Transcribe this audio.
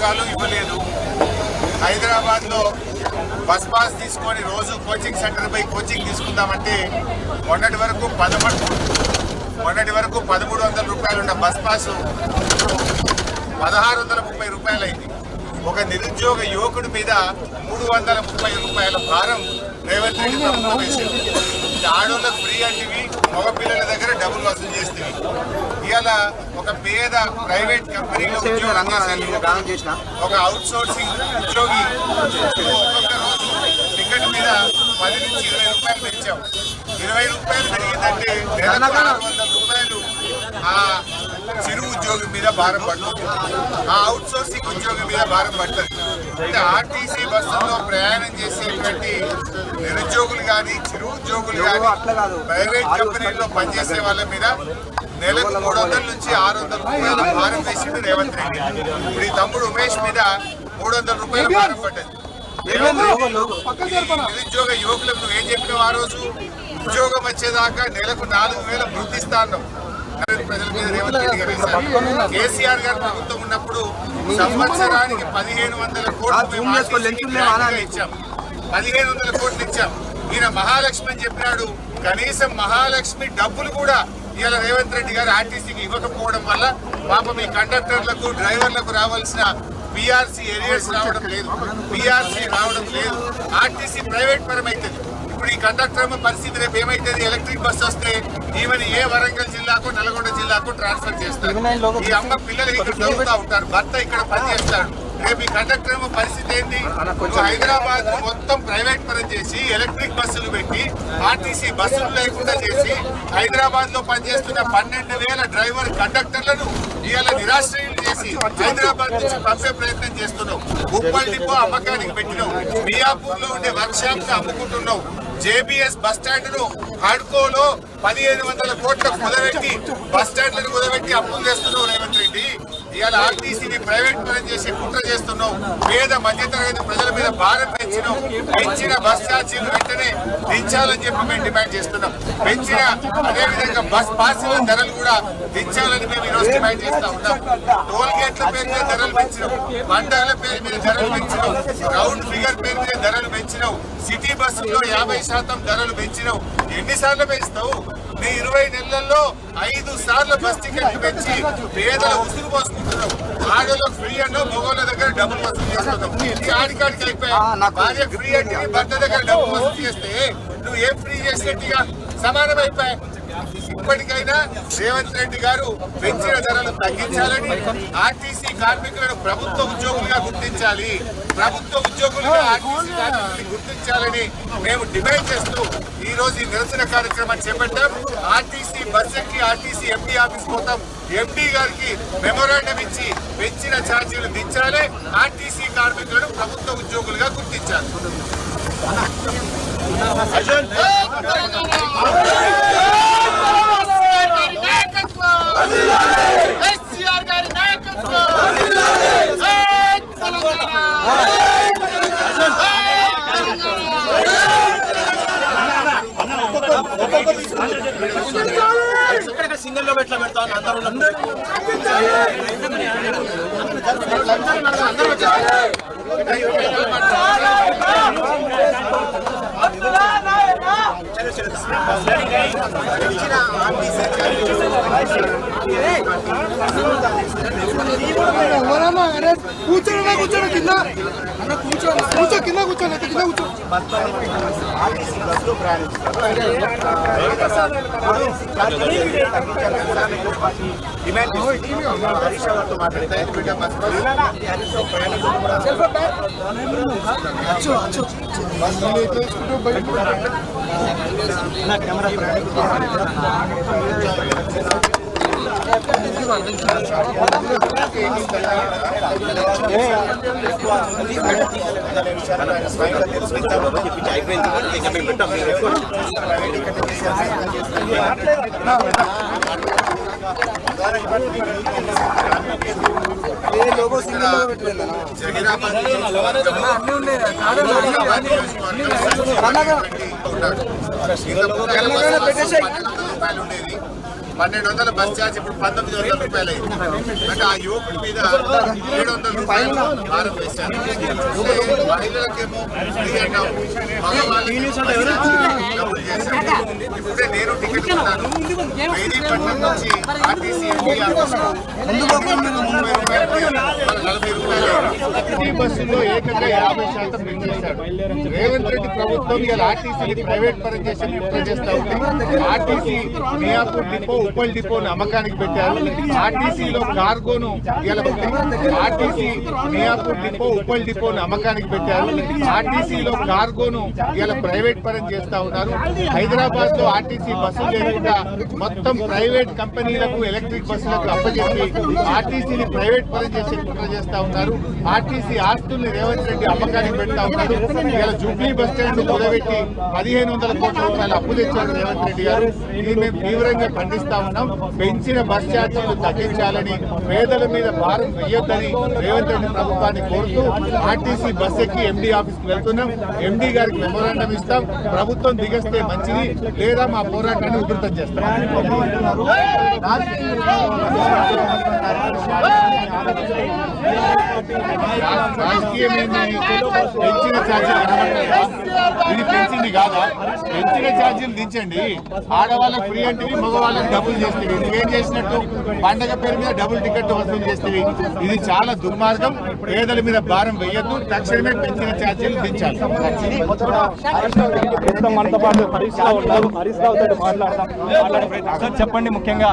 ఉద్యోగాలు ఇవ్వలేదు. హైదరాబాద్లో బస్ పాస్ తీసుకొని రోజు కోచింగ్ సెంటర్ పోయి కోచింగ్ తీసుకుందామంటే మొన్నటి వరకు 1300 రూపాయలు ఉన్న బస్ పాస్ 1630 రూపాయలు అయింది. ఒక నిరుద్యోగ యువకుడి మీద 330 రూపాయల భారం రేవంత్ రెడ్డి ప్రభుత్వం వేసింది. ఆడోళ్ళకు ఫ్రీ అంటివి, మగపిల్లల దగ్గర డబ్బులు వసూలు చేస్తేవి. ఇవాళ ఒక పేద ప్రైవేట్ కంపెనీలో ఒక అవుట్ సోర్సింగ్ ఉద్యోగి ఒక్కొక్క రోజు టికెట్ మీద 10 నుంచి 20 రూపాయలు పెంచాం. 20 రూపాయలు పెరిగిందంటే నెలకు 600 రూపాయలు ఆ చిరు ఉద్యోగి మీద భారం పడుతుంది, ఆ అవుట్ సోర్సింగ్ ఉద్యోగి మీద భారం పడుతుంది. అంటే ఆర్టీసీ బస్సుల్లో ప్రయాణం చేసేటువంటి నిరుద్యోగులు కానీ చిరు ఉద్యోగులు కానీ ప్రైవేట్ కంపెనీల్లో పనిచేసే వాళ్ళ మీద నెలకు 300 నుంచి 600 రూపాయల భారం వేసిండు రేవంత్ రెడ్డి. ఇప్పుడు ఈ తమ్ముడు ఉమేష్ మీద 300 రూపాయల భారం పడ్డది. నిరుద్యోగ యువకులకు నువ్వు ఏం చెప్పినావు? ఆ రోజు ఉద్యోగం వచ్చేదాకా నెలకు 4000 గుర్తిస్తాను ప్రజల మీద రేవంత్ రెడ్డి గారు వేశారు. కేసీఆర్ గారు ప్రభుత్వం ఉన్నప్పుడు సంవత్సరానికి 1500 కోట్లు ఇచ్చాం, 1500 కోట్లు ఇచ్చాం. ఈయన మహాలక్ష్మి అని చెప్పినాడు. కనీసం మహాలక్ష్మి డబ్బులు కూడా ఇవాళ రేవంత్ రెడ్డి గారు ఆర్టీసీకి ఇవ్వకపోవడం వల్ల పాపం ఈ కండక్టర్లకు డ్రైవర్లకు రావాల్సిన పిఆర్సీ ఏరియర్స్ రావడం లేదు, పిఆర్సీ రావడం లేదు. ఆర్టీసీ ప్రైవేట్ పరం అవుతుంది. ఇప్పుడు ఈ కండక్టర్ పరిస్థితి రేపు ఏమైతుంది? ఎలక్ట్రిక్ బస్ వస్తే ఈమెను ఏ వరంగల్ జిల్లాకు నల్గొండ జిల్లాకు ట్రాన్స్ఫర్ చేస్తారు. ఈ అమ్మ పిల్లలు ఇక్కడ చదువుతూ ఉంటారు, భర్త ఇక్కడ పనిచేస్తాడు. రేపు ఈ కండక్టర్ పరిస్థితి ఏంటి? హైదరాబాద్ మొత్తం ప్రైవేట్ పరం చేసి ఎలక్ట్రిక్ బస్సులు పెట్టి ఆర్టీసీ బస్సులు లేకుండా చేసి హైదరాబాద్ లో పనిచేస్తున్న 12,000 డ్రైవర్ కండక్టర్లను ఇవాళ నిరాశ్రయులు చేసి హైదరాబాద్ నుంచి పంపే ప్రయత్నం చేస్తున్నావు. ఉప్పల్ డిపో అమ్మకానికి పెట్టినావు, మియాపూర్ లో ఉండే వర్క్ షాప్ అమ్ముకుంటున్నావు, జేబీఎస్ బస్ స్టాండ్ ను హడ్కోలో 1500 కోట్ల కుదబెట్టి బస్ స్టాండ్లను కుదబెట్టి అప్పులు చేస్తున్నావు రేవంత్ రెడ్డి. ఇవాళ ఆర్టీసీని ప్రైవేట్ పరం చేసి కుట్ర చేస్తున్నావు. పేద మధ్యతరగతి ప్రజల మీద భారం పెంచినావు. పెంచిన బస్ ఛార్జీలు వెంటనే దించాలని చెప్పి మేము డిమాండ్ చేస్తున్నాం. పెంచిన అదేవిధంగా బస్ పాసుల ధరలు కూడా దించాలని మేము ఈరోజు డిమాండ్ చేస్తా ఉన్నాం. టోల్ గేట్ల పేరు మీద ధరలు పెంచినావు, పండుగల పేరు మీద ధరలు పెంచినావు, రౌండ్ ఫిగర్ పేరు మీద ధరలు పెంచినావు, సిటీ బస్సుల్లో 50% ధరలు పెంచినావు. ఎన్నిసార్లు పెంచుతావు? నీ 20 నెలల్లో 5 సార్లు బస్ టికెట్లు పెంచి పేదల ఉసురు పోసుకుంటున్నావు. ఆడోళ్ళకు ఫ్రీ అన్నో మగోళ్ళ దగ్గర డబ్బులు వసూలు చేస్తున్నావు. ఆడికాడికి అయిపోయా భార్య ఫ్రీ అంటే భర్త దగ్గర డబ్బులు వసూలు చేస్తే నువ్వు ఏం ఫ్రీ చేసినట్టుగా సమానం అయిపోయాయి. ఇప్పటికైనా రేవంత్ రెడ్డి గారు పెంచిన ధరలు తగ్గించాలని, ఆర్టీసీ కార్మికులను ప్రభుత్వ ఉద్యోగులుగా గుర్తించాలి, ప్రభుత్వ ఉద్యోగులుగా ఆర్టీసీ కార్మికులను గుర్తించాలని మేము డిమాండ్ చేస్తూ ఈ రోజు ఈ నిరసన కార్యక్రమాన్ని చేపట్టాం. ఆర్టీసీ బస్ ఎక్కి ఆర్టీసీ ఎండీ ఆఫీస్ పోతాం. ఎండీ గారికి మెమోరాండం ఇచ్చి పెంచిన ఛార్జీలు దించాలి, ఆర్టీసీ కార్మికులను ప్రభుత్వ ఉద్యోగులుగా గుర్తించాలి. సింగిల్ లో ఎట్లా పెడతాను అందరూ కూర్చోండి కింద కూర్చో కింద కూర్చోండి కింద కూర్చో. లోగో సింగిల్ 1200 బస్ ఛార్జ్ ఇప్పుడు 1900 రూపాయలు అయింది. అంటే ఆ యువకుడి మీద 700 రూపాయలు భారం వేశారు. మహిళలకేమో ఫ్రీ అన్నాం, మగవాళ్ళకి డబ్బులు చేశారు. ఇప్పుడే నేను టికెట్ కొన్నాను. మెహదీపట్నం నుంచి ఆర్టీసీ ఎంపీ ఆఫీస్కు 30 రూపాయలు 40 రూపాయలు. ప్రతి బస్సులో ఏకంగా 50% పెంచేశాడు. రేవంత్ రెడ్డి ప్రభుత్వం ఇలా ఆర్టీసీని ప్రైవేట్ పరం చేసి కుట్ర చేస్తా ఉంది. ఆర్టీసీ మియాపూర్ డిపో, ఉప్పల్ డిపోను అమ్మకానికి పెట్టారు. ఆర్టీసీలో కార్గోను ఆర్టీసీ మియాపూర్ డిపో, ఉప్పల్ డిపోను అమ్మకానికి పెట్టారు. ఆర్టీసీలో కార్గోను ఇలా ప్రైవేట్ పరం చేస్తా ఉన్నారు. హైదరాబాద్ లో ఆర్టీసీ బస్సులు లేకుండా మొత్తం ప్రైవేట్ కంపెనీలకు, ఎలక్ట్రిక్ బస్సులకు అప్పచెప్పి ఆర్టీసీని ప్రైవేట్ పరం చేసి కుట్ర చేస్తా ఉన్నారు. ఆర్టీసీ ఆస్తుల్ని రేవంత్ రెడ్డి అమ్మకానికి పెడతా ఉన్నారు. ఇలా జూబ్లీ బస్ స్టాండ్ కూడబెట్టి 1500 కోట్ల రూపాయలు అప్పు తెచ్చారు రేవంత్ రెడ్డి గారు. ఇది మేము తీవ్రంగా ఖండిస్తా ఉన్నాం. పెంచిన బస్ ఛార్జీలు తగ్గించాలని, పేదల మీద భారం వేయొద్దని రేవంత్ రెడ్డి ప్రభుత్వాన్ని కోరుతూ ఆర్టీసీ బస్ ఎక్కి ఎండీ ఆఫీస్కి వెళ్తున్నాం. ఎండీ గారికి మెమోరాండం ఇస్తాం. ప్రభుత్వం దిగస్తే మంచిది, లేదా మా పోరాటాన్ని ఉధృతం చేస్తాం. రాజకీయమైంది పెంచిన ఛార్జీలు కనబడలేదా? ఇది పెంచింది కాదా? పెంచిన ఛార్జీలు దించండి. ఆడవాళ్ళకి ఫ్రీ అంటే మగవాళ్ళకి డబుల్ చేస్తుంది. నువ్వేం చేసినట్టు పండగ పేరు మీద డబుల్ టికెట్ వసూలు చేస్తుంది. ఇది చాలా దుర్మార్గం. పేదల మీద భారం వేయద్దు. తక్షణమే పెంచిన ఛార్జీలు దించాలి. చెప్పండి ముఖ్యంగా